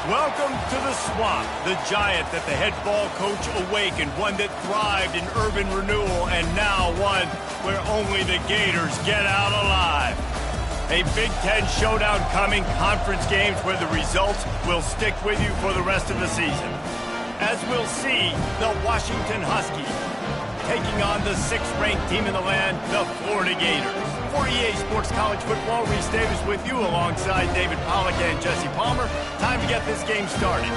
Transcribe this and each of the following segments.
Welcome to the swamp, the giant that the head ball coach awakened, one that thrived in urban renewal, and now one where only the Gators get out alive. A Big Ten showdown coming, conference games where the results will stick with you for the rest of the season. As we'll see, the Washington Huskies taking on the 6th-ranked team in the land, the Florida Gators. For EA Sports College Football, Reese Davis with you alongside David Pollack and Jesse Palmer. Time to get this game started.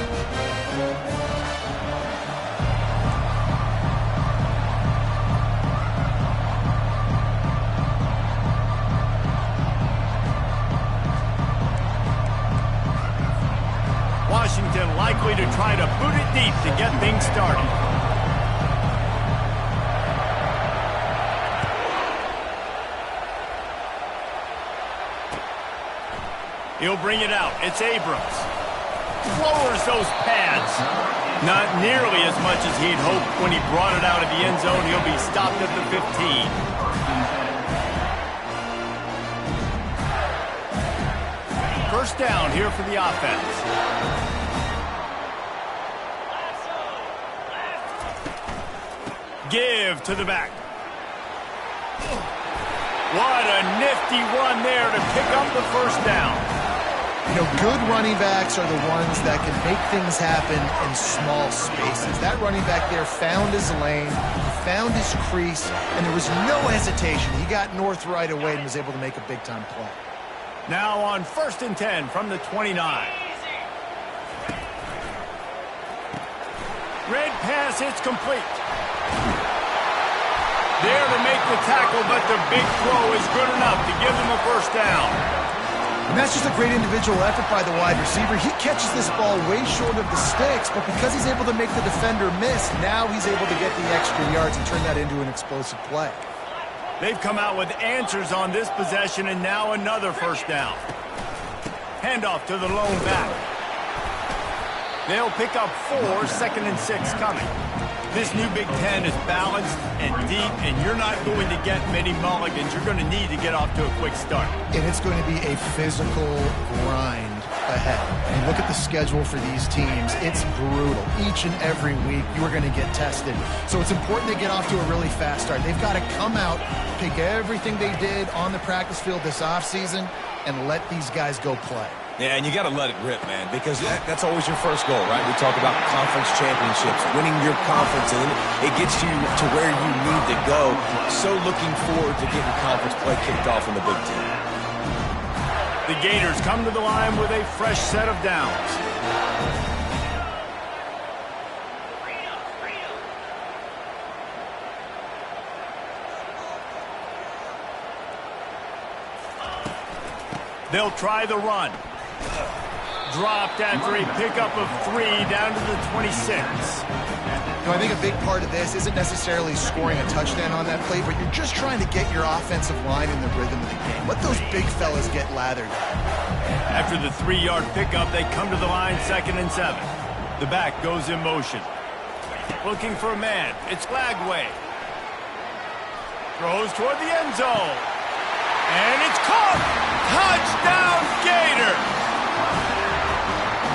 Washington likely to try to boot it deep to get things started. He'll bring it out. It's Abrams. Lowers those pads. Not nearly as much as he'd hoped when he brought it out of the end zone. He'll be stopped at the 15. First down here for the offense. Give to the back. What a nifty run there to pick up the first down. You know, good running backs are the ones that can make things happen in small spaces. That running back there found his lane, found his crease, and there was no hesitation. He got north right away and was able to make a big-time play. Now on 1st and 10 from the 29. Red pass hits complete. There to make the tackle, but the big throw is good enough to give them a first down. And that's just a great individual effort by the wide receiver. He catches this ball way short of the sticks, but because he's able to make the defender miss, now he's able to get the extra yards and turn that into an explosive play. They've come out with answers on this possession, and now another first down. Handoff to the lone back. They'll pick up 4, 2nd and 6 coming. This new Big Ten is balanced and deep, and you're not going to get many mulligans. You're going to need to get off to a quick start. And it's going to be a physical grind ahead. And look at the schedule for these teams. It's brutal. Each and every week, you are going to get tested. So it's important they get off to a really fast start. They've got to come out, pick everything they did on the practice field this offseason, and let these guys go play. Yeah, and you got to let it rip, man, because that's always your first goal, right? We talk about conference championships, winning your conference, and it gets you to where you need to go. So looking forward to getting conference play kicked off in the Big Ten. The Gators come to the line with a fresh set of downs. They'll try the run. Dropped after a pickup of 3 down to the 26. You know, I think a big part of this isn't necessarily scoring a touchdown on that play, but you're just trying to get your offensive line in the rhythm of the game. Let those big fellas get lathered. After the 3-yard pickup, they come to the line 2nd and 7. The back goes in motion. Looking for a man. It's Lagway. Throws toward the end zone. And it's caught! Touchdown, Gator!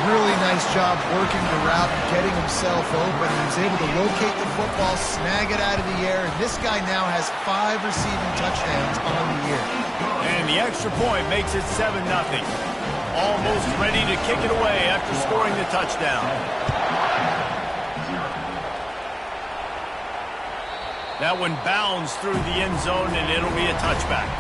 Really nice job working the route and getting himself open. He was able to locate the football, snag it out of the air, and this guy now has 5 receiving touchdowns on the year. And the extra point makes it 7-0. Almost ready to kick it away after scoring the touchdown. That one bounds through the end zone, and it'll be a touchback.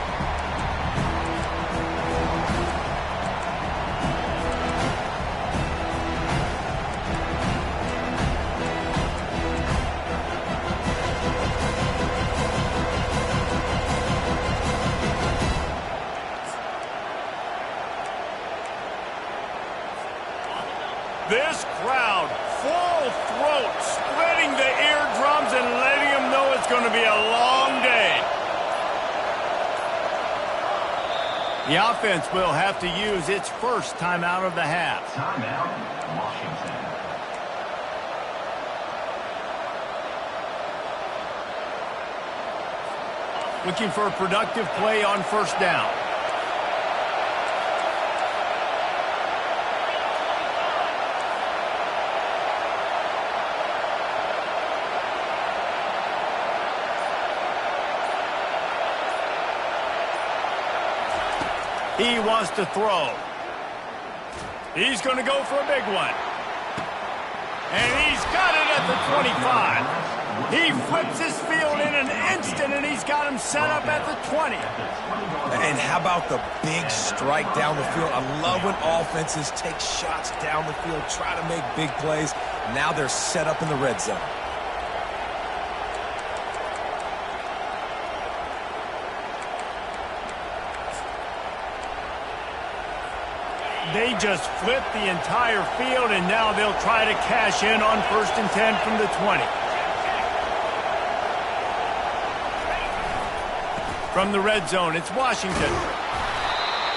This crowd, full throat, spreading the eardrums and letting them know it's going to be a long day. The offense will have to use its first timeout of the half. Timeout, Washington. Looking for a productive play on first down. He wants to throw. He's going to go for a big one. And he's got it at the 25. He flips his field in an instant, and he's got him set up at the 20. And how about the big strike down the field? I love when offenses take shots down the field, try to make big plays. Now they're set up in the red zone. They just flipped the entire field, and now they'll try to cash in on 1st and 10 from the 20. From the red zone, it's Washington.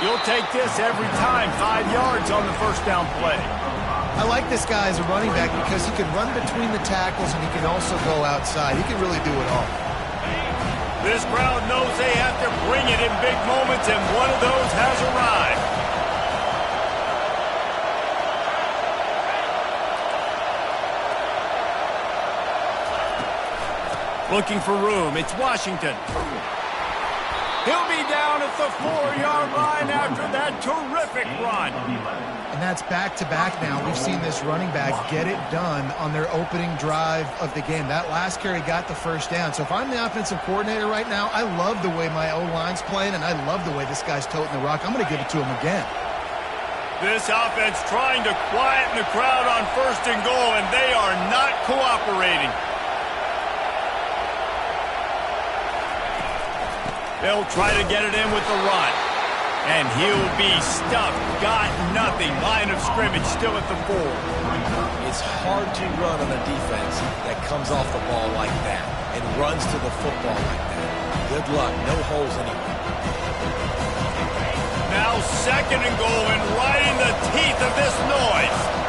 You'll take this every time. 5 yards on the first down play. I like this guy as a running back because he can run between the tackles and he can also go outside. He can really do it all. This crowd knows they have to bring it in big moments, and one of those has arrived. Looking for room, it's Washington. He'll be down at the 4-yard line after that terrific run. And that's back-to-back now. We've seen this running back get it done on their opening drive of the game. That last carry got the first down. So if I'm the offensive coordinator right now, I love the way my O-line's playing, and I love the way this guy's toting the rock. I'm going to give it to him again. This offense trying to quieten the crowd on 1st and goal, and they are not cooperating. They'll try to get it in with the run. And he'll be stuffed. Got nothing. Line of scrimmage still at the 4. It's hard to run on a defense that comes off the ball like that and runs to the football like that. Good luck. No holes anywhere. Now 2nd and goal, and right in the teeth of this noise.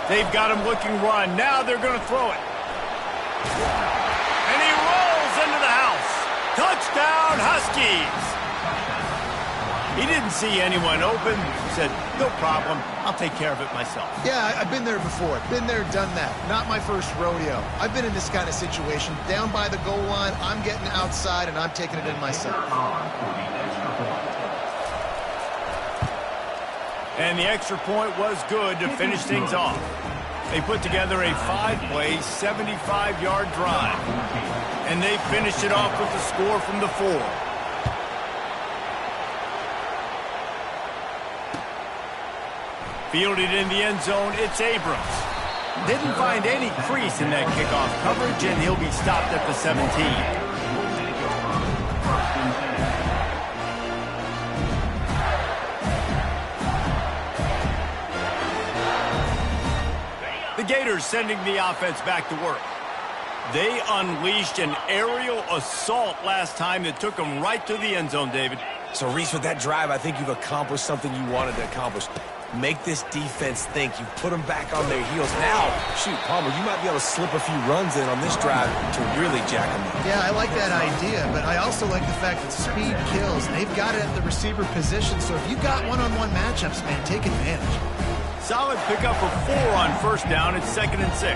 They've got him looking run. Now they're going to throw it. And he rolls into the house. Touchdown, Huskies. He didn't see anyone open. Said, no problem. I'll take care of it myself. Yeah, I've been there before. Been there, done that. Not my first rodeo. I've been in this kind of situation. Down by the goal line, I'm getting outside, and I'm taking it in myself. And the extra point was good to finish things off. They put together a 5-play, 75-yard drive. And they finished it off with the score from the 4. Fielded in the end zone, it's Abrams. Didn't find any crease in that kickoff coverage, and he'll be stopped at the 17. The Gators sending the offense back to work. They unleashed an aerial assault last time that took them right to the end zone, David. So, Reese, with that drive, I think you've accomplished something you wanted to accomplish. Make this defense think. You put them back on their heels. Now, shoot, Palmer, you might be able to slip a few runs in on this drive to really jack them up. Yeah, I like that idea, but I also like the fact that speed kills. They've got it at the receiver position, so if you got one-on-one matchups, man, take advantage. Solid pickup of 4 on 1st down. It's 2nd and 6.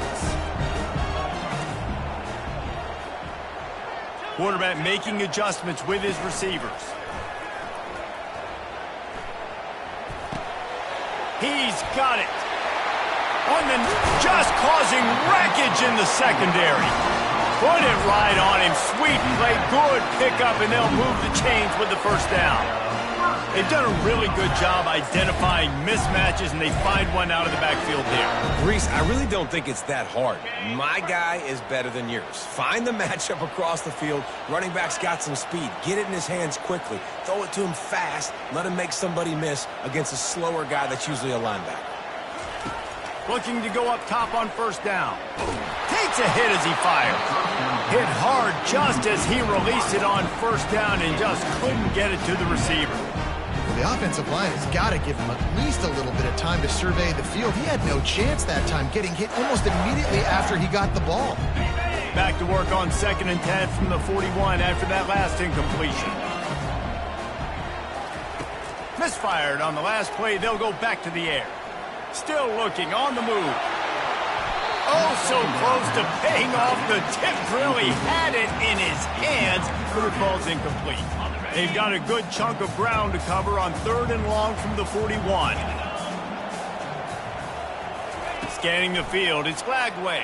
Quarterback making adjustments with his receivers. He's got it. Just causing wreckage in the secondary. Put it right on him. Sweet play, good pickup, and they'll move the chains with the 1st down. They've done a really good job identifying mismatches, and they find one out of the backfield there. Reese, I really don't think it's that hard. My guy is better than yours. Find the matchup across the field. Running back's got some speed. Get it in his hands quickly. Throw it to him fast. Let him make somebody miss against a slower guy that's usually a linebacker. Looking to go up top on 1st down. Takes a hit as he fires. Hit hard just as he released it on 1st down and just couldn't get it to the receiver. The offensive line has got to give him at least a little bit of time to survey the field. He had no chance that time, getting hit almost immediately after he got the ball. Back to work on 2nd and 10 from the 41 after that last incompletion. Misfired on the last play. They'll go back to the air. Still looking on the move. Oh, so close to paying off the tip drill. He had it in his hands, but the ball's incomplete. They've got a good chunk of ground to cover on 3rd and long from the 41. Scanning the field, it's Flagway.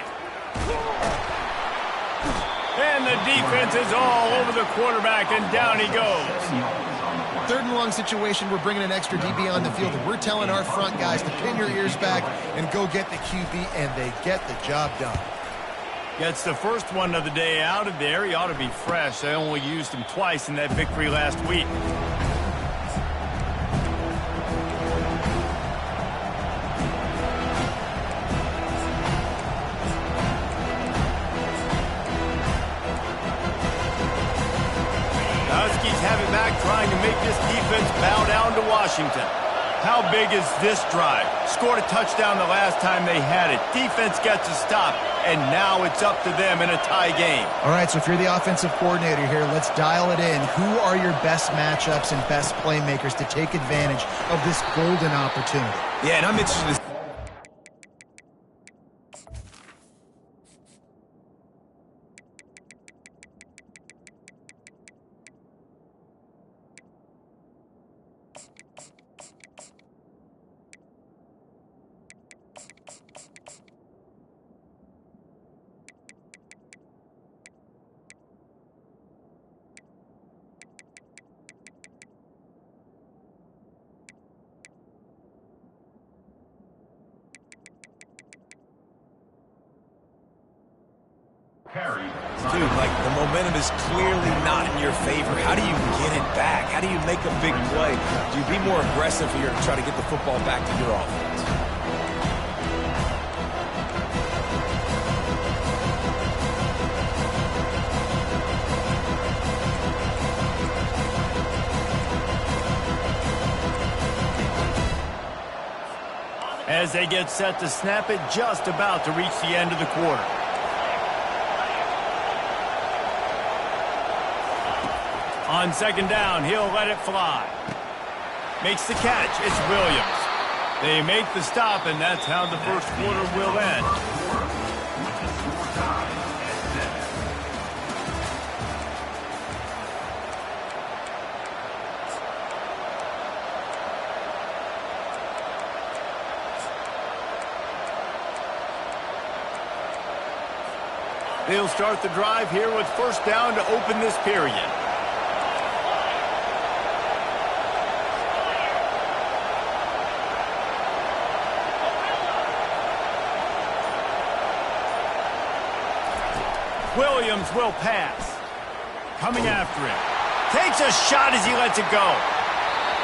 And the defense is all over the quarterback, and down he goes. 3rd and long situation, we're bringing an extra DB on the field, and we're telling our front guys to pin your ears back and go get the QB, and they get the job done. Gets the first one of the day out of there. He ought to be fresh. They only used him twice in that victory last week. Huskies have it back, trying to make this defense bow down to Washington. How big is this drive? Scored a touchdown the last time they had it. Defense gets a stop, and now it's up to them in a tie game. All right, so if you're the offensive coordinator here, let's dial it in. Who are your best matchups and best playmakers to take advantage of this golden opportunity? Yeah, and I'm interested to Dude, like, the momentum is clearly not in your favor. How do you get it back? How do you make a big play? Do you be more aggressive here to try to get the football back to your offense? As they get set to snap it, just about to reach the end of the quarter. On 2nd down, he'll let it fly. Makes the catch. It's Williams. They make the stop, and that's how the first quarter will end. They'll start the drive here with 1st down to open this period. Williams will pass. Coming after him. Takes a shot as he lets it go.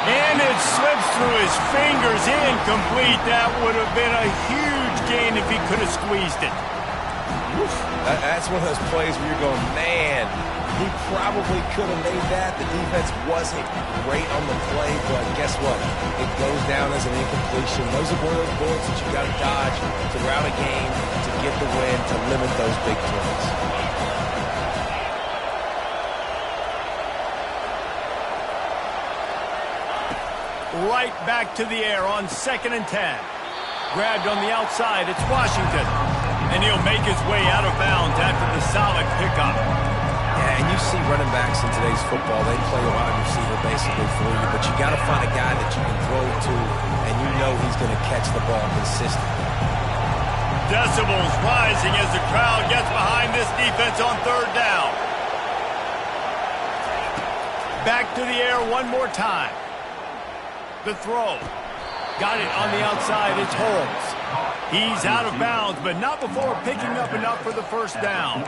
And it slips through his fingers. Incomplete. That would have been a huge gain if he could have squeezed it. That's one of those plays where you're going, man, he probably could have made that. The defense wasn't great on the play, but guess what? It goes down as an incompletion. Those are one of those bullets that you got to dodge throughout a game to get the win, to limit those big throws. Right back to the air on 2nd and 10. Grabbed on the outside, it's Washington. And he'll make his way out of bounds after the solid pickup. Yeah, and you see running backs in today's football, they play a wide receiver basically for you, but you got to find a guy that you can throw to, and you know he's going to catch the ball consistently. Decibels rising as the crowd gets behind this defense on 3rd down. Back to the air one more time. The throw. Got it on the outside. It's Holmes. He's out of bounds, but not before picking up enough for the 1st down.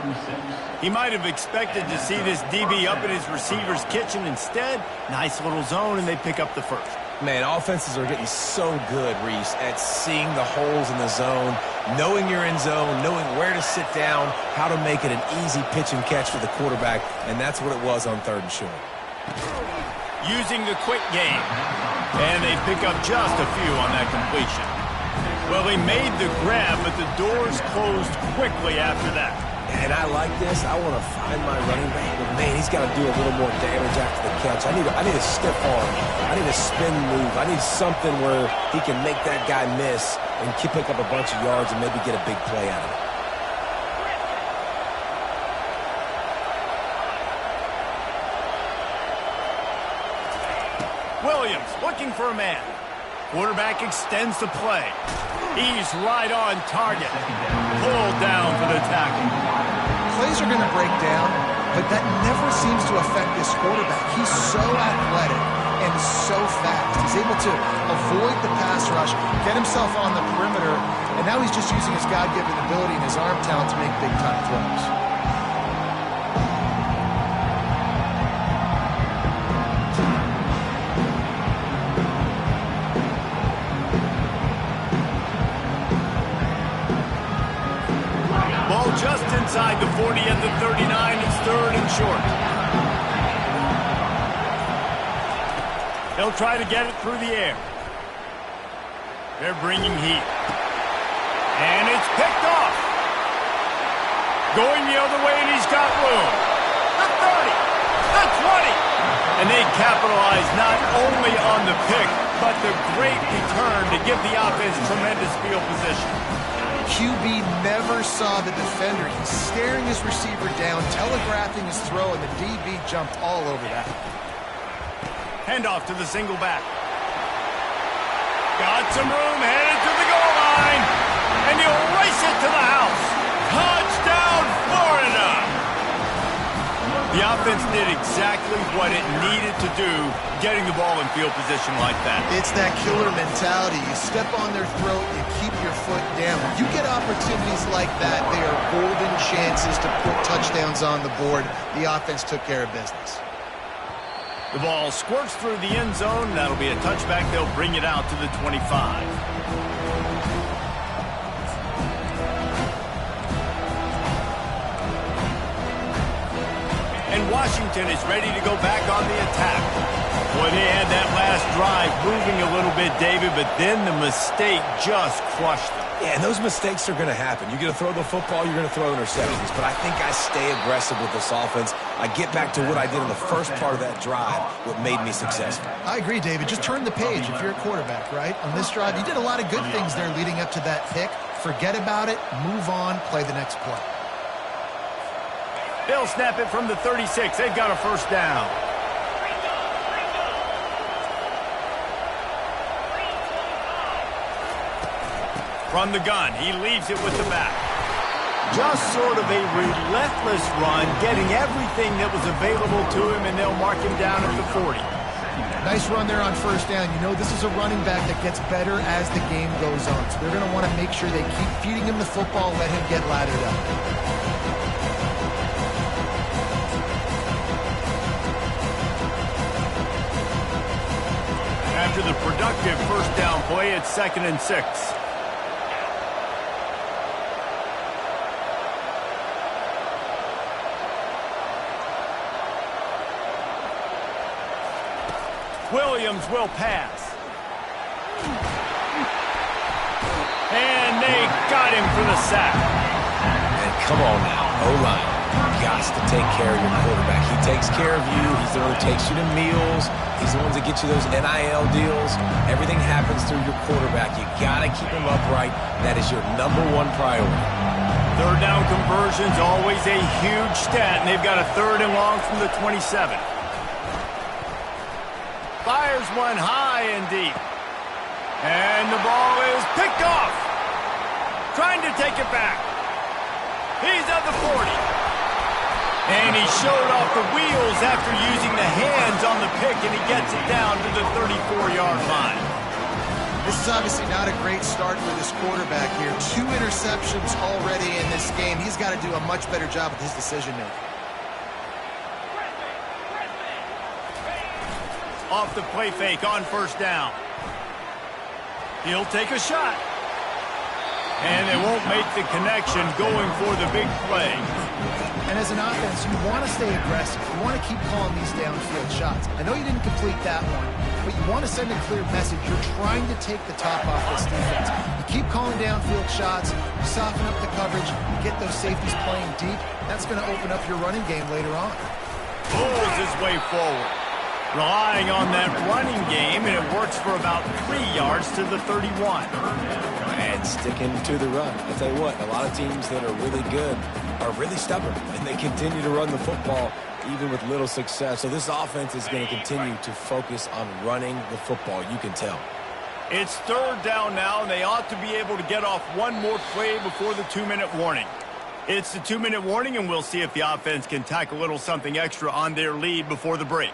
He might have expected to see this DB up in his receiver's kitchen. Instead, nice little zone, and they pick up the 1st. Man, offenses are getting so good, Reese, at seeing the holes in the zone, knowing you're in zone, knowing where to sit down, how to make it an easy pitch and catch for the quarterback, and that's what it was on 3rd and short. Using the quick game, and they pick up just a few on that completion. Well, they made the grab, but the doors closed quickly after that. And I like this. I want to find my running back, but man, he's got to do a little more damage after the catch. I need a stiff arm. I need a spin move. I need something where he can make that guy miss and pick up a bunch of yards and maybe get a big play out of it. Williams looking for a man. Quarterback extends the play. He's right on target. Pulled down for the tackle. Plays are going to break down, but that never seems to affect this quarterback. He's so athletic and so fast. He's able to avoid the pass rush, get himself on the perimeter, and now he's just using his God-given ability and his arm talent to make big-time throws. Just inside the 40 at the 39. It's third and short. He'll try to get it through the air. They're bringing heat. And it's picked off. Going the other way, and he's got room. The 30. The 20. And they capitalize not only on the pick, but the great return to give the offense tremendous field position. QB never saw the defender. He's staring his receiver down, telegraphing his throw, and the DB jumped all over that. Handoff to the single back. Got some room, headed to the goal line, and he'll race it to the house. Touchdown, Florida! The offense did exactly what it needed to do, getting the ball in field position like that. It's that killer mentality. You step on their throat, you keep your foot down. When you get opportunities like that, they are golden chances to put touchdowns on the board. The offense took care of business. The ball squirts through the end zone. That'll be a touchback. They'll bring it out to the 25. And Washington is ready to go back on the attack. Boy, they had that last drive moving a little bit, David, but then the mistake just crushed them. Yeah, and those mistakes are going to happen. You're going to throw the football, you're going to throw interceptions. But I think I stay aggressive with this offense. I get back to what I did in the first part of that drive, what made me successful. I agree, David. Just turn the page if you're a quarterback, right? On this drive, you did a lot of good things there leading up to that pick. Forget about it, move on, play the next play. They'll snap it from the 36. They've got a first down. From the gun, he leaves it with the back. Just sort of a relentless run, getting everything that was available to him, and they'll mark him down at the 40. Nice run there on first down. You know, this is a running back that gets better as the game goes on. So they're going to want to make sure they keep feeding him the football, let him get lathered up. After the productive first down play, it's 2nd and 6. Williams will pass. And they got him for the sack. And come on now, O-line. Got to take care of your quarterback. He takes care of you. He's the one who takes you to meals. He's the one that gets you those NIL deals. Everything happens through your quarterback. You got to keep him upright. That is your #1 priority. Third down conversion's always a huge stat, and they've got a 3rd and long from the 27. Fires one high and deep. And the ball is picked off. Trying to take it back. He's at the 40. And he showed off the wheels after using the hands on the pick, and he gets it down to the 34-yard line. This is obviously not a great start for this quarterback here. 2 interceptions already in this game. He's got to do a much better job with his decision-making. Off the play fake on first down. He'll take a shot. And they won't make the connection going for the big play. And as an offense, you want to stay aggressive. You want to keep calling these downfield shots. I know you didn't complete that one, but you want to send a clear message. You're trying to take the top off this defense. You keep calling downfield shots, you soften up the coverage, you get those safeties playing deep. That's going to open up your running game later on. Pulls his way forward, relying on that running game, and it works for about 3 yards to the 31. And sticking to the run. I'll tell you what, a lot of teams that are really good are really stubborn, and they continue to run the football even with little success. So this offense is going to continue to focus on running the football. You can tell. It's third down now, and they ought to be able to get off one more play before the 2-minute warning. It's the 2-minute warning, and we'll see if the offense can tack a little something extra on their lead before the break.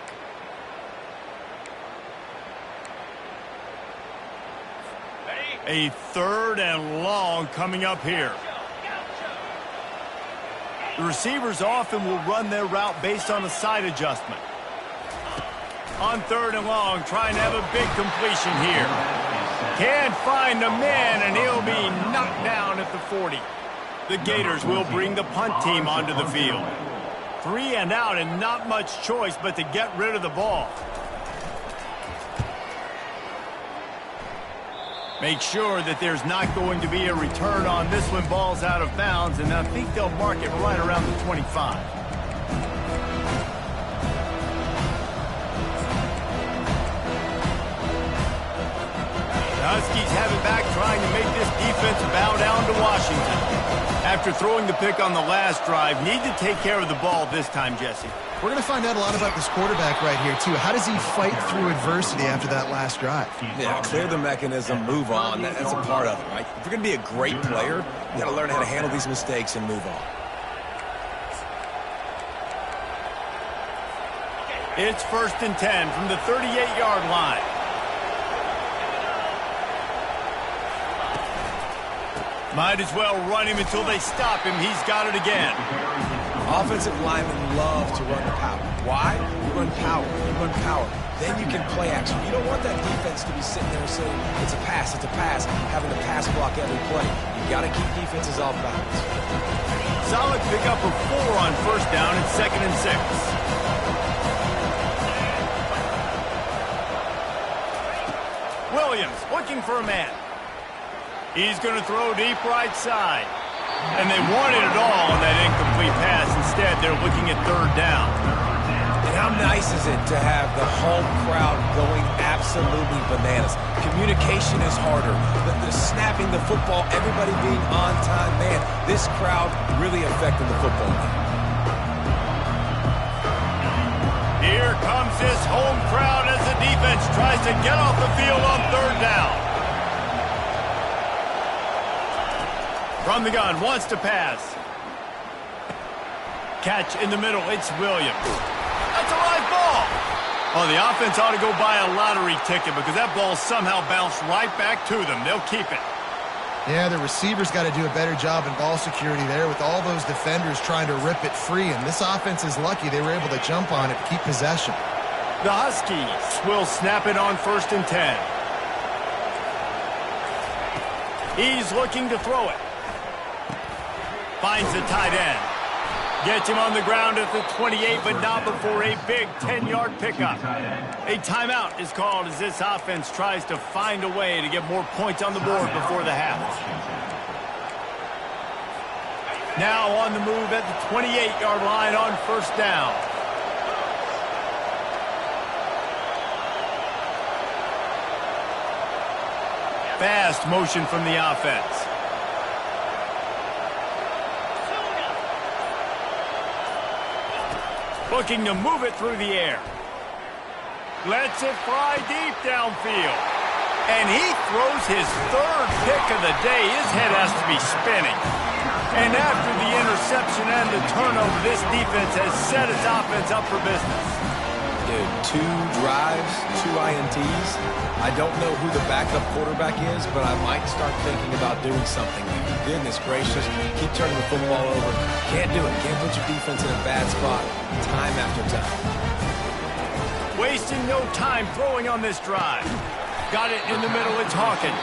A 3rd and long coming up here. The receivers often will run their route based on a side adjustment. On 3rd and long, trying to have a big completion here. Can't find the man, and he'll be knocked down at the 40. The Gators will bring the punt team onto the field. 3 and out, and not much choice but to get rid of the ball. Make sure that there's not going to be a return on this when ball's out of bounds, and I think they'll mark it right around the 25. The Huskies have it back, trying to make this defense bow down to Washington. After throwing the pick on the last drive, need to take care of the ball this time, Jesse. We're going to find out a lot about this quarterback right here, too. How does he fight through adversity after that last drive? Yeah, clear the mechanism, move on. That's a part of it, right? If you're going to be a great player, you got to learn how to handle these mistakes and move on. It's 1st and 10 from the 38-yard line. Might as well run him until they stop him. He's got it again. Offensive linemen love to run the power. Why? You run power. You run power. Then you can play action. You don't want that defense to be sitting there saying, it's a pass, having to pass block every play. You got to keep defenses off balance. Solid pickup of 4 on 1st down and 2nd and 6. Williams looking for a man. He's going to throw deep right side. And they wanted it all on that incomplete pass. Instead, they're looking at 3rd down. And how nice is it to have the home crowd going absolutely bananas? Communication is harder. The snapping the football, everybody being on time. Man, this crowd really affected the football game. Here comes this home crowd as the defense tries to get off the field on 3rd down. From the gun, wants to pass. Catch in the middle, it's Williams. That's a live ball. Oh, the offense ought to go buy a lottery ticket because that ball somehow bounced right back to them. They'll keep it. Yeah, the receivers got to do a better job in ball security there with all those defenders trying to rip it free, and this offense is lucky they were able to jump on it to keep possession. The Huskies will snap it on 1st and 10. He's looking to throw it. Finds the tight end. Gets him on the ground at the 28, but not before a big 10-yard pickup. A timeout is called as this offense tries to find a way to get more points on the board before the half. Now on the move at the 28-yard line on 1st down. Fast motion from the offense. Looking to move it through the air. Lets it fly deep downfield. And he throws his 3rd pick of the day. His head has to be spinning. And after the interception and the turnover, this defense has set its offense up for business. Dude, 2 drives, 2 INTs. I don't know who the backup quarterback is, but I might start thinking about doing something. Goodness gracious, keep turning the football over. Can't do it. Can't put your defense in a bad spot time after time. Wasting no time throwing on this drive. Got it in the middle, it's Hawkins.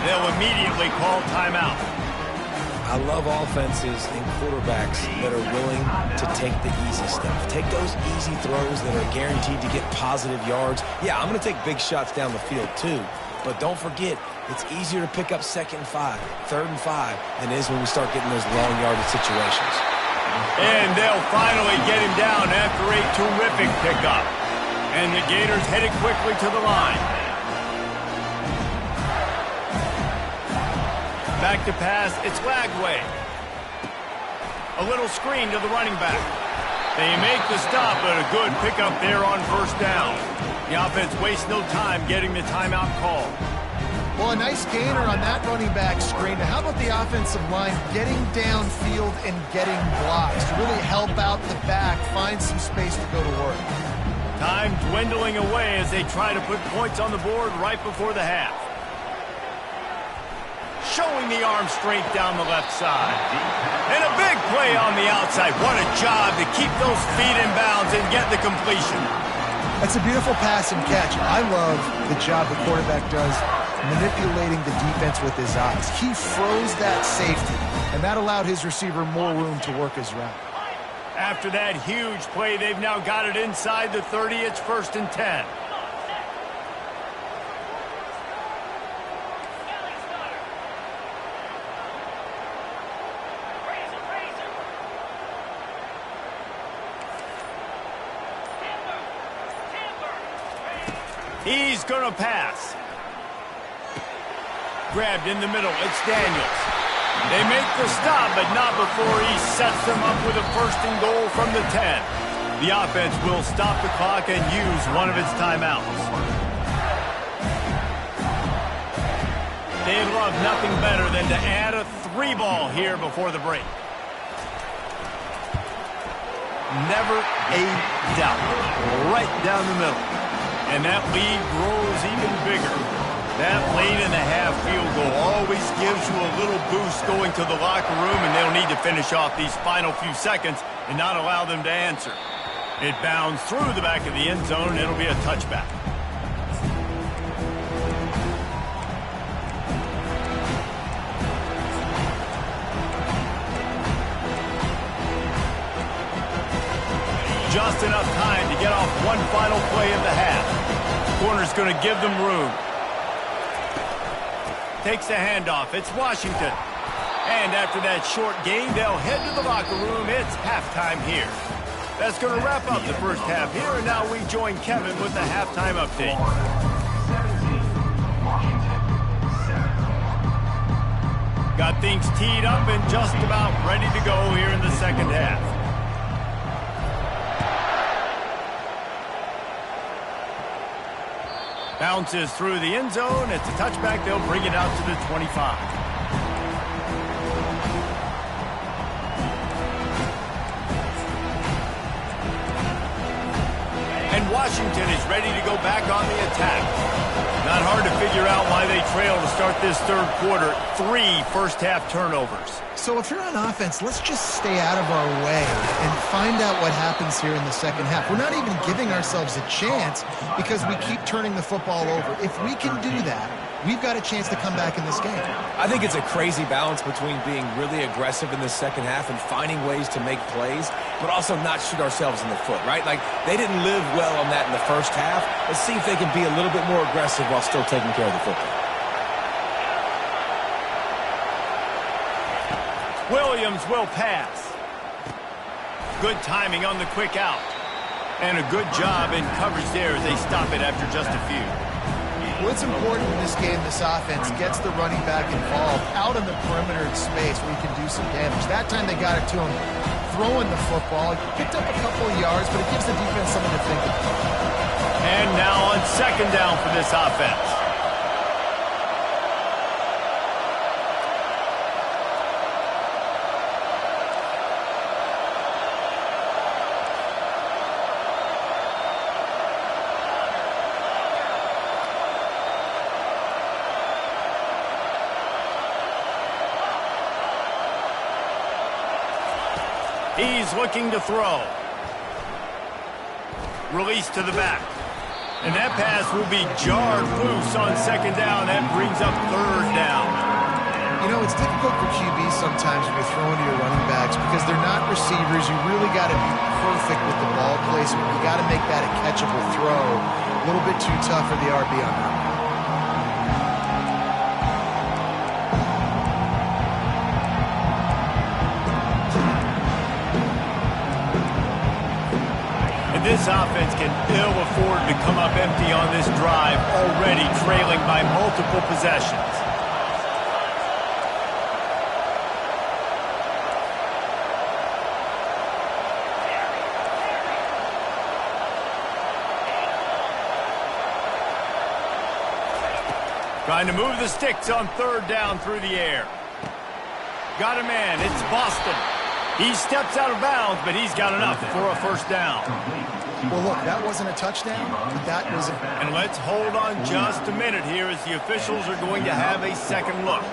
They'll immediately call timeout. I love offenses and quarterbacks that are willing to take the easy stuff. Take those easy throws that are guaranteed to get positive yards. Yeah, I'm going to take big shots down the field too. But don't forget, it's easier to pick up 2nd and 5, 3rd and 5 than it is when we start getting those long yardage situations. And they'll finally get him down after a terrific pickup. And the Gators headed quickly to the line. Back to pass, it's Lagway. A little screen to the running back. They make the stop, but a good pickup there on 1st down. The offense wastes no time getting the timeout called. Well, a nice gainer on that running back screen. Now, how about the offensive line getting downfield and getting blocks to really help out the back, find some space to go to work? Time dwindling away as they try to put points on the board right before the half. Showing the arm strength down the left side. And a big play on the outside. What a job to keep those feet in bounds and get the completion. That's a beautiful pass and catch. I love the job the quarterback does manipulating the defense with his eyes. He froze that safety, and that allowed his receiver more room to work his route. After that huge play, they've now got it inside the 30. It's 1st and 10. He's going to pass. Grabbed in the middle. It's Daniels. They make the stop, but not before he sets them up with a 1st and goal from the 10. The offense will stop the clock and use one of its timeouts. They'd love nothing better than to add a 3 ball here before the break. Never a doubt. Right down the middle. And that lead grows even bigger. That late-in-the-half field goal always gives you a little boost going to the locker room, and they'll need to finish off these final few seconds and not allow them to answer. It bounds through the back of the end zone, and it'll be a touchback. Just enough time to get off one final play of the half. Corner's going to give them room. Takes the handoff. It's Washington. And after that short gain, they'll head to the locker room. It's halftime here. That's going to wrap up the first half here. And now we join Kevin with the halftime update. 17, Washington, 7. Got things teed up and just about ready to go here in the second half. Bounces through the end zone. It's a touchback. They'll bring it out to the 25. And Washington is ready to go back on the attack. Not hard to figure out why they trail to start this 3rd quarter. 3 first-half turnovers. So if you're on offense, let's just stay out of our way and find out what happens here in the second half. We're not even giving ourselves a chance because we keep turning the football over. If we can do that, we've got a chance to come back in this game. I think it's a crazy balance between being really aggressive in the second half and finding ways to make plays, but also not shoot ourselves in the foot, right? Like, they didn't live well on that in the first half. Let's see if they can be a little bit more aggressive while still taking care of the football. Williams will pass. Good timing on the quick out. And a good job in coverage there as they stop it after just a few. What's important in this game, this offense gets the running back involved out in the perimeter in space where he can do some damage. That time they got it to him throwing the football. He picked up a couple of yards, but it gives the defense something to think about. And now on 2nd down for this offense. He's looking to throw. Release to the back. And that pass will be jarred loose on 2nd down. That brings up 3rd down. You know, it's difficult for QBs sometimes when you're throwing to your running backs because they're not receivers. You really got to be perfect with the ball placement. You got to make that a catchable throw. A little bit too tough for the RB on that. And this offense can ill afford to come up empty on this drive, already trailing by multiple possessions. Trying to move the sticks on third down through the air. Got a man. It's Boston. He steps out of bounds, but he's got enough for a first down. Well, look, that wasn't a touchdown, but that was a... And let's hold on just a minute here as the officials are going to have a second look.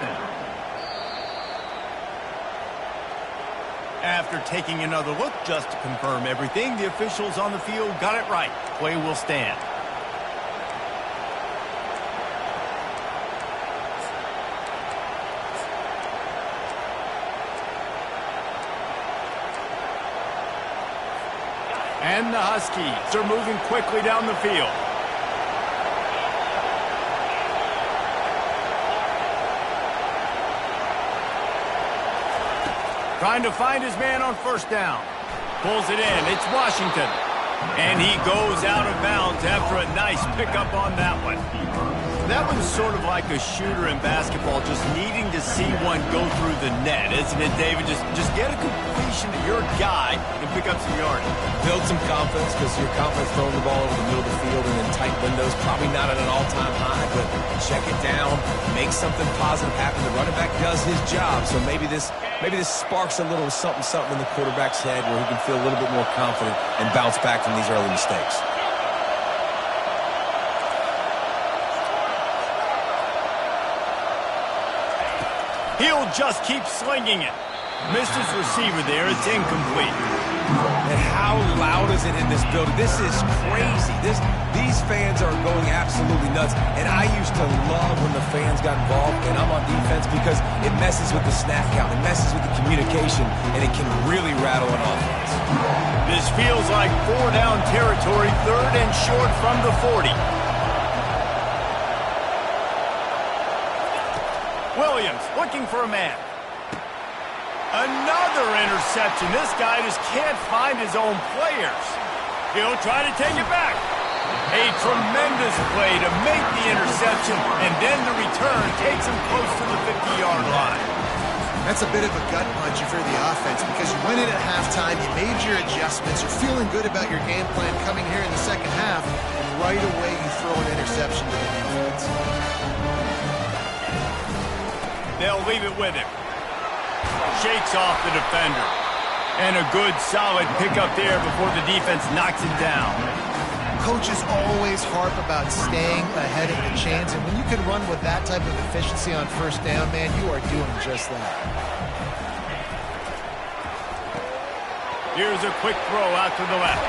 After taking another look just to confirm everything, the officials on the field got it right. Play will stand. And the Huskies are moving quickly down the field. Trying to find his man on first down. Pulls it in. It's Washington. And he goes out of bounds after a nice pickup on that one. That one's sort of like a shooter in basketball, just needing to see one go through the net, isn't it, David? Just get a completion to your guy and pick up some yardage. Build some confidence, because your confidence throwing the ball over the middle of the field and in tight windows, probably not at an all-time high, but check it down, make something positive happen. The running back does his job, so maybe this sparks a little something in the quarterback's head where he can feel a little bit more confident and bounce back from these early mistakes. He'll just keep slinging it. Missed his receiver there. It's incomplete. And how loud is it in this building? This is crazy. These fans are going absolutely nuts. And I used to love when the fans got involved, and I'm on defense, because it messes with the snap count. It messes with the communication, and it can really rattle an offense. This feels like 4-down territory, third and short from the 40. Williams looking for a man. Another interception. This guy just can't find his own players. He'll try to take it back. A tremendous play to make the interception, and then the return takes him close to the 50-yard line. That's a bit of a gut punch for the offense, because you went in at halftime, you made your adjustments, you're feeling good about your game plan coming here in the second half, and right away you throw an interception to the defense. They'll leave it with him. Shakes off the defender. And a good, solid pickup there before the defense knocks it down. Coaches always harp about staying ahead of the chains, and when you can run with that type of efficiency on first down, man, you are doing just that. Here's a quick throw out to the left.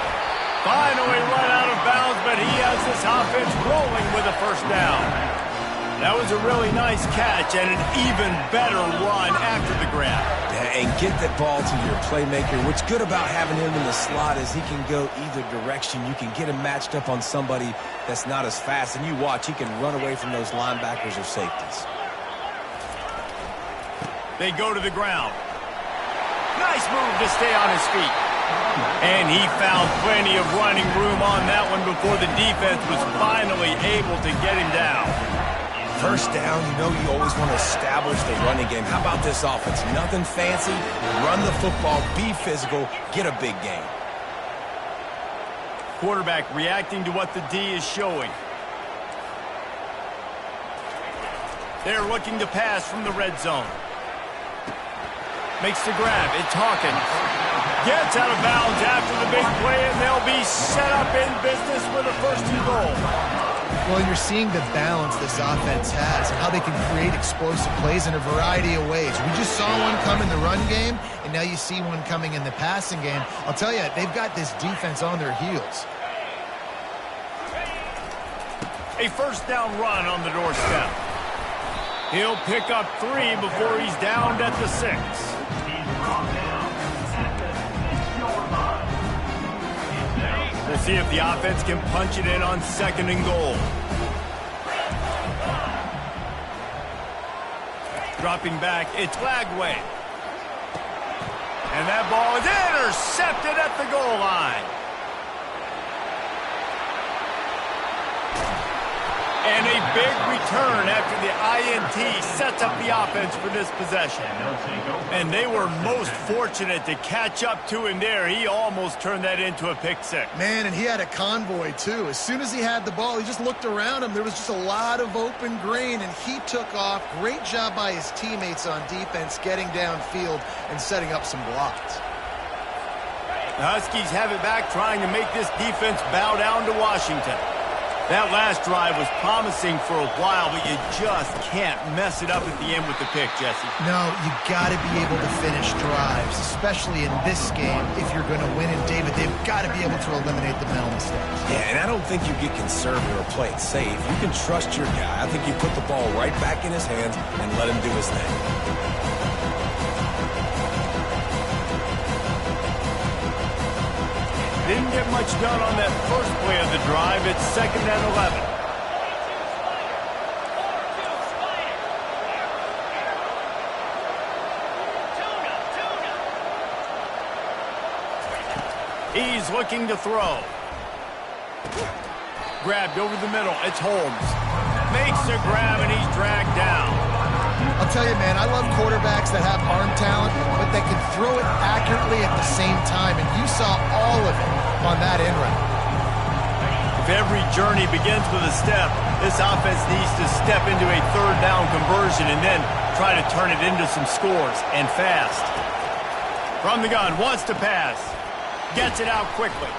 Finally run out of bounds, but he has this offense rolling with a first down. That was a really nice catch and an even better run after the grab. Yeah, and get that ball to your playmaker. What's good about having him in the slot is he can go either direction. You can get him matched up on somebody that's not as fast, and you watch, he can run away from those linebackers or safeties. They go to the ground. Nice move to stay on his feet. And he found plenty of running room on that one before the defense was finally able to get him down. First down, you know you always want to establish the running game. How about this offense? Nothing fancy. Run the football, be physical, get a big gain. Quarterback reacting to what the D is showing. They're looking to pass from the red zone. Makes the grab. It's Hawkins. Gets out of bounds after the big play, and they'll be set up in business with a first and goal. Well, you're seeing the balance this offense has and how they can create explosive plays in a variety of ways. We just saw one come in the run game, and now you see one coming in the passing game. I'll tell you, they've got this defense on their heels. A first down run on the doorstep. He'll pick up 3 before he's downed at the 6. We'll see if the offense can punch it in on 2nd and goal. Dropping back, it's Lagway. And that ball is intercepted at the goal line. And a big return after the INT sets up the offense for this possession. And they were most fortunate to catch up to him there. He almost turned that into a pick 6. Man, and he had a convoy, too. As soon as he had the ball, he just looked around him. There was just a lot of open grain, and he took off. Great job by his teammates on defense, getting downfield and setting up some blocks. The Huskies have it back, trying to make this defense bow down to Washington. That last drive was promising for a while, but you just can't mess it up at the end with the pick, Jesse. No, you got to be able to finish drives, especially in this game. If you're going to win it, David, they've got to be able to eliminate the mental mistakes. Yeah, and I don't think you get conservative or play it safe. You can trust your guy. I think you put the ball right back in his hands and let him do his thing. Didn't get much done on that first play of the drive. It's 2nd and 11. He's looking to throw. Grabbed over the middle. It's Holmes. Makes a grab, and he's dragged down. I'll tell you, man, I love quarterbacks that have arm talent, but that can throw it accurately at the same time, and you saw all of it on that end route. If every journey begins with a step, this offense needs to step into a 3rd down conversion and then try to turn it into some scores, and fast. From the gun, wants to pass. Gets it out quickly.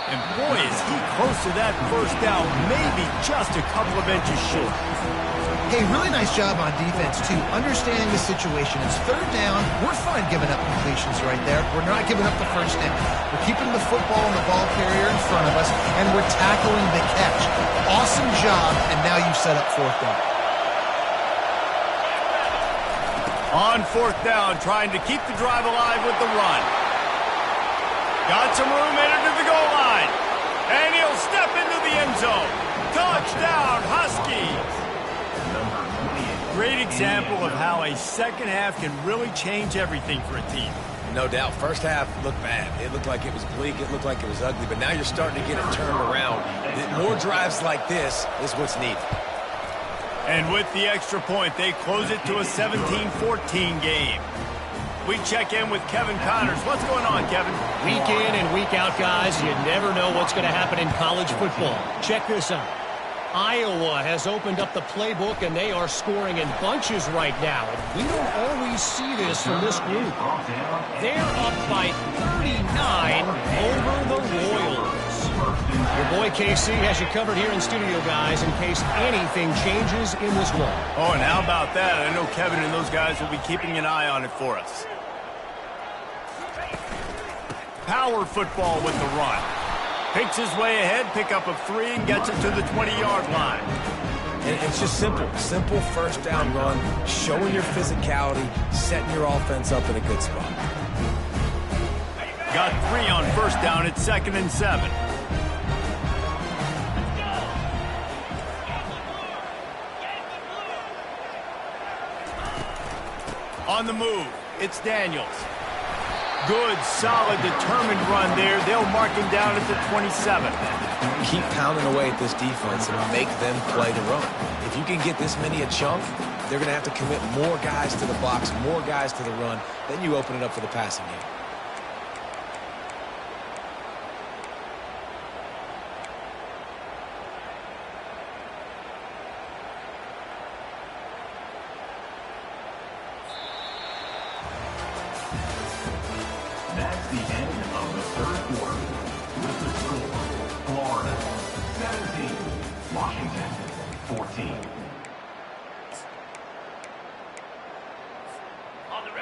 And boy, is he close to that 1st down, maybe just a couple of inches short. Hey, really nice job on defense, too, understanding the situation. It's 3rd down. We're fine giving up completions right there. We're not giving up the 1st down. We're keeping the football and the ball carrier in front of us, and we're tackling the catch. Awesome job, and now you set up 4th down. On 4th down, trying to keep the drive alive with the run. Got some room headed to the goal line. And he'll step into the end zone. Touchdown, Huskies! Great example of how a 2nd half can really change everything for a team. No doubt. First half looked bad. It looked like it was bleak. It looked like it was ugly. But now you're starting to get it turned around. More drives like this is what's needed. And with the extra point, they close it to a 17-14 game. We check in with Kevin Connors. What's going on, Kevin? Week in and week out, guys. You never know what's going to happen in college football. Check this out. Iowa has opened up the playbook, and they are scoring in bunches right now. And we don't always see this from this group. They're up by 39 over the Royals. Your boy KC has you covered here in studio, guys, in case anything changes in this one. Oh, and how about that? I know Kevin and those guys will be keeping an eye on it for us. Power football with the run. Picks his way ahead, pick up of 3, and gets it to the 20-yard line. And it's just simple. Simple 1st down run, showing your physicality, setting your offense up in a good spot. Got 3 on 1st down. It's 2nd and 7. On the move, it's Daniels. Good, solid, determined run there. They'll mark him down at the 27. Keep pounding away at this defense and make them play the run. If you can get this many a chunk, they're going to have to commit more guys to the box, more guys to the run. Then you open it up for the passing game. That's the end of the 3rd quarter. With the score, Florida 17, Washington 14.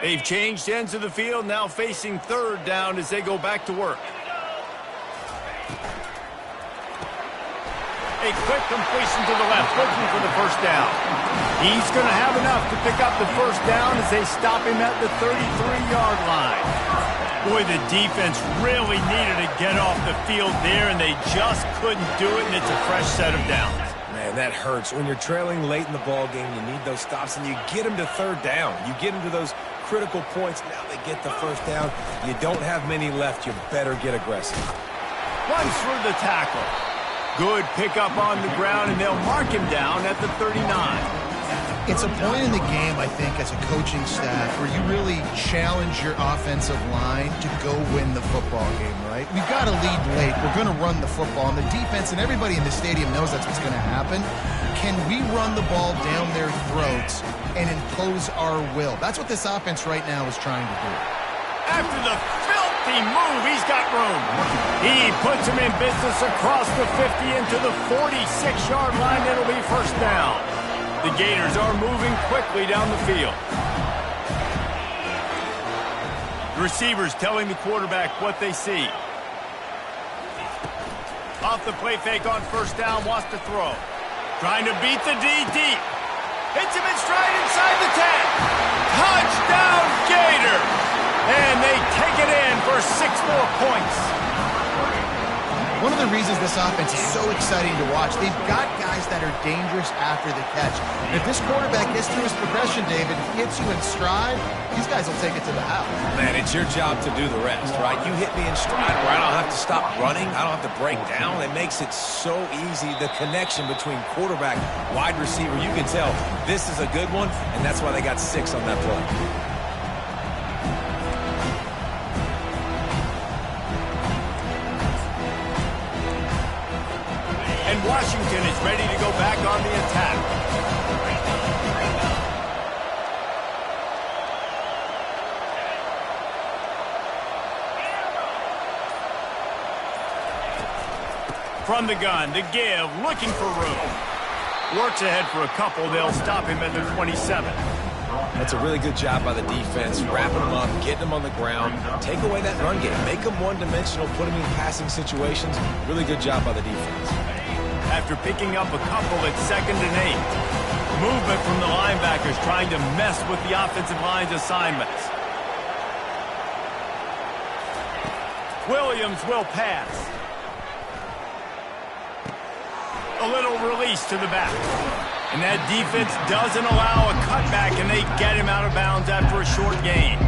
They've changed ends of the field, now facing 3rd down as they go back to work. A quick completion to the left, looking for the first down. He's going to have enough to pick up the first down as they stop him at the 33-yard line. Boy, the defense really needed to get off the field there, and they just couldn't do it, and it's a fresh set of downs. Man, that hurts. When you're trailing late in the ball game, you need those stops, and you get them to third down. You get them to those critical points. Now they get the first down. You don't have many left. You better get aggressive. Runs through the tackle. Good pickup on the ground, and they'll mark him down at the 39. It's a point in the game, I think, as a coaching staff where you really challenge your offensive line to go win the football game, right? We've got to lead late. We're going to run the football. And the defense and everybody in the stadium knows that's what's going to happen. Can we run the ball down their throats and impose our will? That's what this offense right now is trying to do. After the filthy move, he's got room. He puts him in business across the 50 into the 46-yard line. It'll be first down. The Gators are moving quickly down the field. The receivers telling the quarterback what they see. Off the play fake on first down, wants to throw. Trying to beat the D deep. Hits him in stride inside the 10. Touchdown, Gators! And they take it in for 6 more points. One of the reasons this offense is so exciting to watch, they've got guys that are dangerous after the catch. And if this quarterback gets through his progression, David, gets you in stride, these guys will take it to the house. Man, it's your job to do the rest, right? You hit me in stride where I don't have to stop running. I don't have to break down. It makes it so easy. The connection between quarterback, wide receiver, you can tell this is a good one, and that's why they got 6 on that play. And Washington is ready to go back on the attack. From the gun, the give, looking for room. Works ahead for a couple. They'll stop him at the 27. That's a really good job by the defense, wrapping them up, getting them on the ground. Take away that run game. Make them one-dimensional, put them in passing situations. Really good job by the defense. After picking up a couple at 2nd and 8. Movement from the linebackers trying to mess with the offensive line's assignments. Williams will pass. A little release to the back. And that defense doesn't allow a cutback, and they get him out of bounds after a short gain.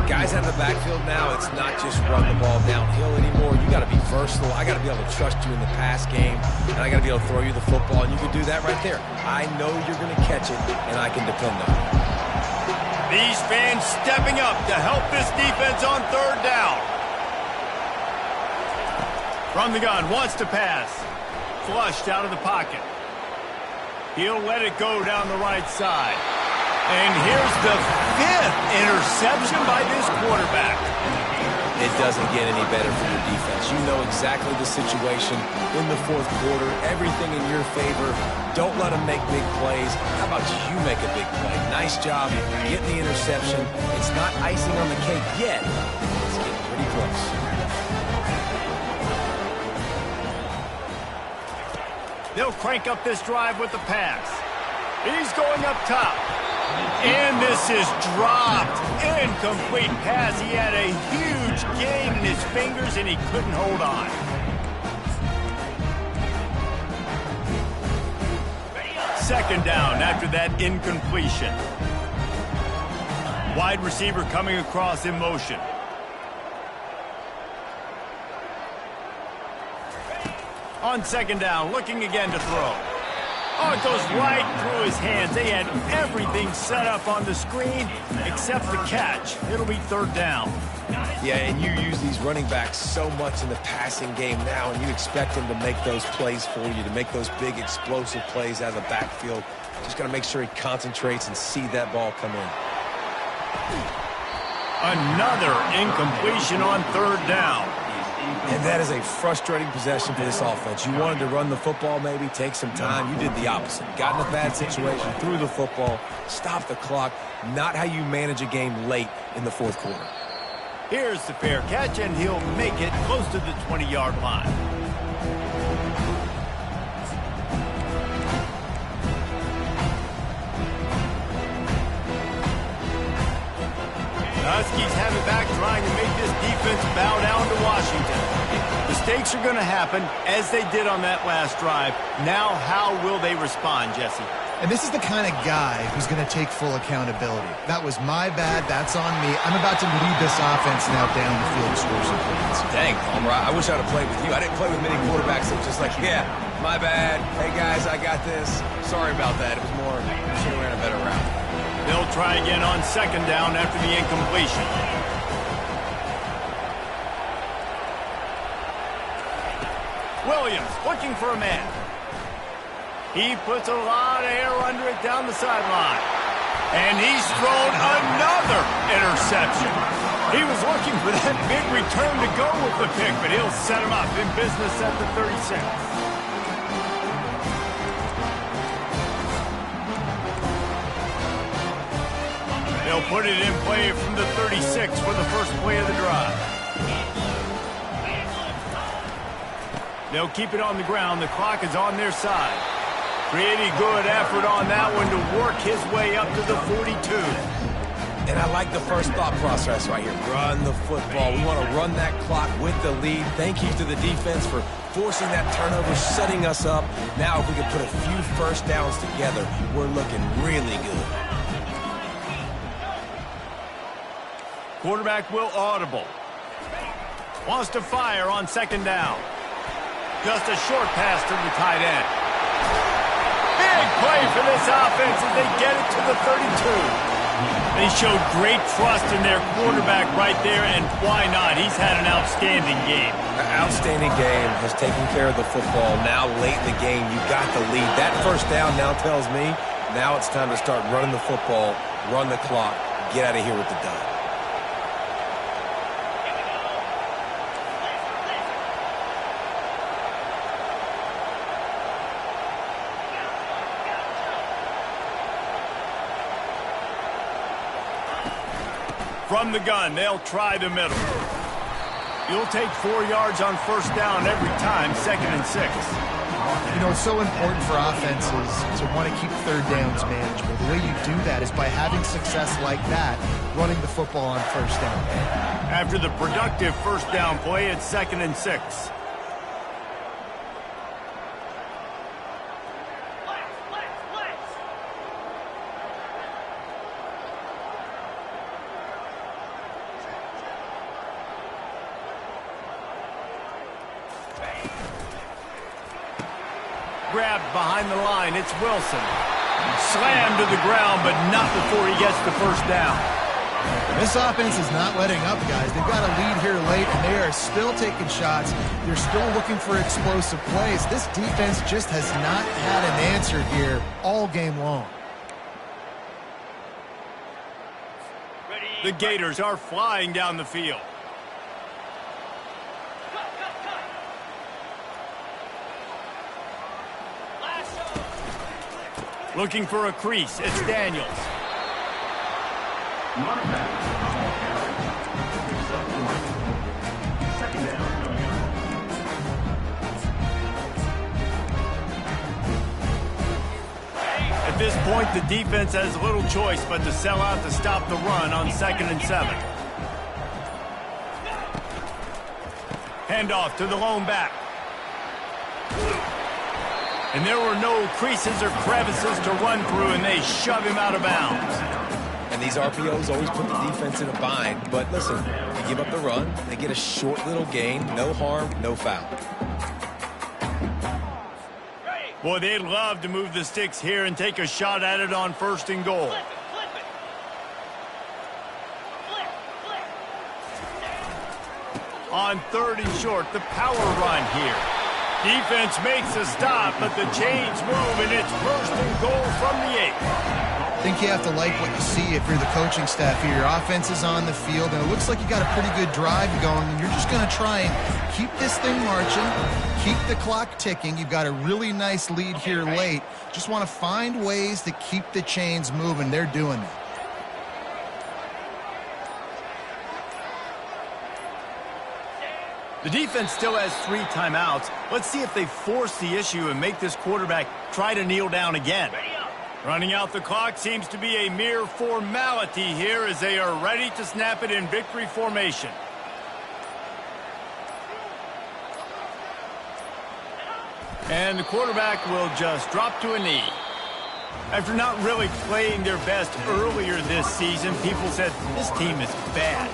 Guys out of the backfield now, it's not just run the ball downhill anymore. You got to be versatile. I got to be able to trust you in the pass game, and I got to be able to throw you the football, and you can do that right there. I know you're going to catch it, and I can depend on it. These fans stepping up to help this defense on 3rd down. From the gun, wants to pass. Flushed out of the pocket. He'll let it go down the right side. And here's the 5th interception by this quarterback. It doesn't get any better for your defense. You know exactly the situation in the 4th quarter. Everything in your favor. Don't let them make big plays. How about you make a big play? Nice job getting the interception. It's not icing on the cake yet. It's getting pretty close. They'll crank up this drive with the pass. He's going up top. And this is dropped. Incomplete pass. He had a huge gain in his fingers, and he couldn't hold on. Second down after that incompletion. Wide receiver coming across in motion. On 2nd down, looking again to throw. Oh, it goes right through his hands. They had everything set up on the screen except the catch. It'll be 3rd down. Yeah, and you use these running backs so much in the passing game now, and you expect them to make those plays for you, to make those big explosive plays out of the backfield. Just got to make sure he concentrates and see that ball come in. Another incompletion on 3rd down. And that is a frustrating possession for this offense. You wanted to run the football, maybe take some time. You did the opposite. Got in a bad situation, threw the football, stopped the clock. Not how you manage a game late in the 4th quarter. Here's the fair catch, and he'll make it close to the 20-yard line. Huskies have it back, trying to make this defense bow down to Washington. Mistakes are going to happen, as they did on that last drive. Now, how will they respond, Jesse? And this is the kind of guy who's going to take full accountability. That was my bad. That's on me. I'm about to lead this offense now down the field to score some points. Dang, Palmer, I wish I'd have played with you. I didn't play with many quarterbacks that were just like, yeah, my bad. Hey, guys, I got this. Sorry about that. It was more, should have ran a better route. They'll try again on second down after the incompletion. Williams looking for a man. He puts a lot of air under it down the sideline. And he's thrown another interception. He was looking for that big return to go with the pick, but he'll set him up in business at the 36. They'll put it in play from the 36 for the first play of the drive. They'll keep it on the ground. The clock is on their side. Pretty good effort on that one to work his way up to the 42. And I like the first thought process right here. Run the football. We want to run that clock with the lead. Thank you to the defense for forcing that turnover, setting us up. Now if we can put a few first downs together, we're looking really good. Quarterback will audible. Wants to fire on second down. Just a short pass to the tight end. Big play for this offense as they get it to the 32. They showed great trust in their quarterback right there, and why not? He's had an outstanding game. An outstanding game, has taken care of the football. Now late in the game, you got the lead. That first down now tells me now it's time to start running the football, run the clock, get out of here with the dub. From the gun, they'll try the middle. You'll take 4 yards on first down every time, 2nd and 6. You know, it's so important for offenses to want to keep third downs manageable. The way you do that is by having success like that, running the football on first down. After the productive first down play, it's 2nd and 6. Grabbed behind the line, it's Wilson. Slammed to the ground, but not before he gets the first down. This offense is not letting up, guys. They've got a lead here late, and they are still taking shots. They're still looking for explosive plays. This defense just has not had an answer here all game long. The Gators are flying down the field. Looking for a crease, it's Daniels. At this point, the defense has little choice but to sell out to stop the run on 2nd and 7. Handoff to the lone back. And there were no creases or crevices to run through, and they shove him out of bounds. And these RPOs always put the defense in a bind. But listen, you give up the run, they get a short little gain, no harm, no foul. Boy, they'd love to move the sticks here and take a shot at it on 1st and goal. On 3rd and short, the power run here. Defense makes a stop, but the chains move, and it's 1st and goal from the 8. I think you have to like what you see if you're the coaching staff here. Your offense is on the field, and it looks like you got a pretty good drive going, and you're just going to try and keep this thing marching, keep the clock ticking. You've got a really nice lead here late. Just want to find ways to keep the chains moving. They're doing that. The defense still has 3 timeouts. Let's see if they force the issue and make this quarterback try to kneel down again. Running out the clock seems to be a mere formality here as they are ready to snap it in victory formation. And the quarterback will just drop to a knee. After not really playing their best earlier this season, people said this team is bad.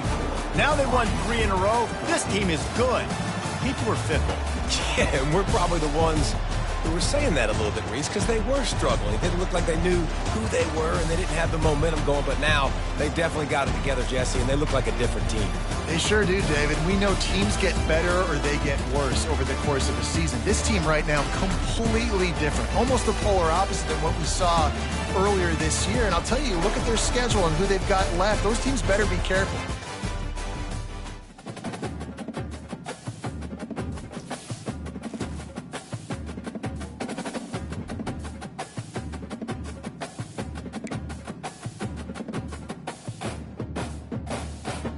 Now they won 3 in a row. This team is good. People are fickle. Yeah, and we're probably the ones who were saying that a little bit, Reese, because they were struggling. It didn't look like they knew who they were, and they didn't have the momentum going. But now they definitely got it together, Jesse, and they look like a different team. They sure do, David. We know teams get better or they get worse over the course of a season. This team right now, completely different. Almost the polar opposite than what we saw earlier this year. And I'll tell you, look at their schedule and who they've got left. Those teams better be careful.